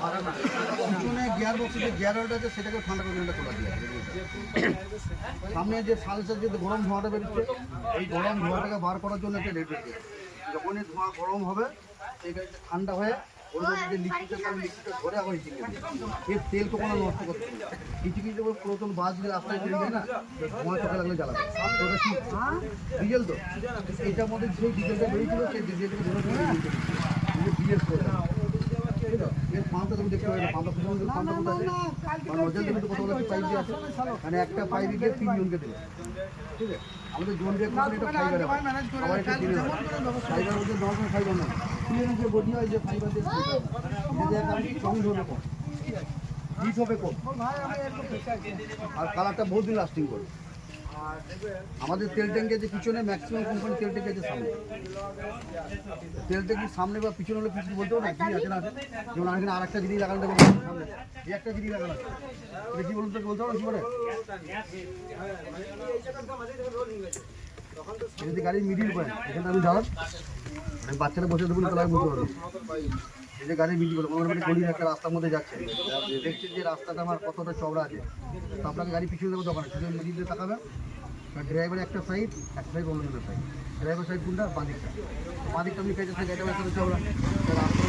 পিছনে গিয়ার বক্সে যে গিয়ার অয়েলটা আছে সেটাকে ঠান্ডা করে খোলা দিয়ে সামনে যে সালসের যে গরম ধোঁয়াটা বেরোচ্ছে এই গরম ধোঁয়াটাকে বার করার জন্য একটা রেট রেখে যখনই ধোঁয়া গরম হবে সেই গাড়িটা ঠান্ডা হয়ে ওর মধ্যে যে লিকুইডটা ধরে আবার হিটিং এর তেল তো কোনো নষ্ট করতে হবে কিছু কিছু পুরাতন বাস দিয়ে রাস্তায় চলে যায় না ধোঁয়া চোখে লাগলে জ্বালাবে ওটা কি ডিজেল তো এইটার মধ্যে সেই ডিজেলটা বেরিয়েছিল সেই ডিজেলটাকে ধরে ডিজেল করে এর পাম্পটা তুমি দেখতে পাবে না পাম্পটা পাম্পটা নজল কিন্তু কত বড় পাইপ দিয়ে আছে মানে একটা পাইপে গিয়ে 3 জনকে দেবে ঠিক আছে আমাদের জোন দিয়ে এটা ফাইবার আবার এটা কিনে ফাইবার মধ্যে নরমাল ফাইবার না ক্লিয়ার যে বডি হয় যে ফাইবার দিয়ে এটা আমি কম ধরে কম হিট হবে কম আর কালারটা বহুত দিন লাস্টিং করবে আমাদের তেল ট্যাঙ্কের যে পিছনে ম্যাক্সিমাম কোম্পানি তেল ট্যাঙ্ক আছে সামনে তেল ট্যাঙ্কের সামনে বা পিছনে হলে পিছনে বলতেও না কি আছে না যেমন এখানে আর একটা জিনিস লাগানো দেবো সামনে এই একটা জিনিস লাগানো আছে এটা কি বলুন তো বলতে পারো কি বলে যদি গাড়ির মিডিল পয়েন্ট এখানে আমি দাঁড়ান বাচ্চারা বসে দেবো তাহলে বুঝতে পারবো এই যে গাড়ির মিডিল পয়েন্ট গলির একটা রাস্তার মধ্যে যাচ্ছে দেখছেন যে রাস্তাটা আমার কতটা চওড়া আছে তো আপনাকে গাড়ি পিছনে দেবো দোকানে শুধু মিডিল দিয়ে তাকাবেন ড্রাইভার একটা সাইড এক সাইড অন্য সাইড ড্রাইভার সাইড কোনটা বাঁদিকটা বাঁদিকটা আপনি পেয়েছেন সেই গাড়িটা একটা চওড়া রাস্তা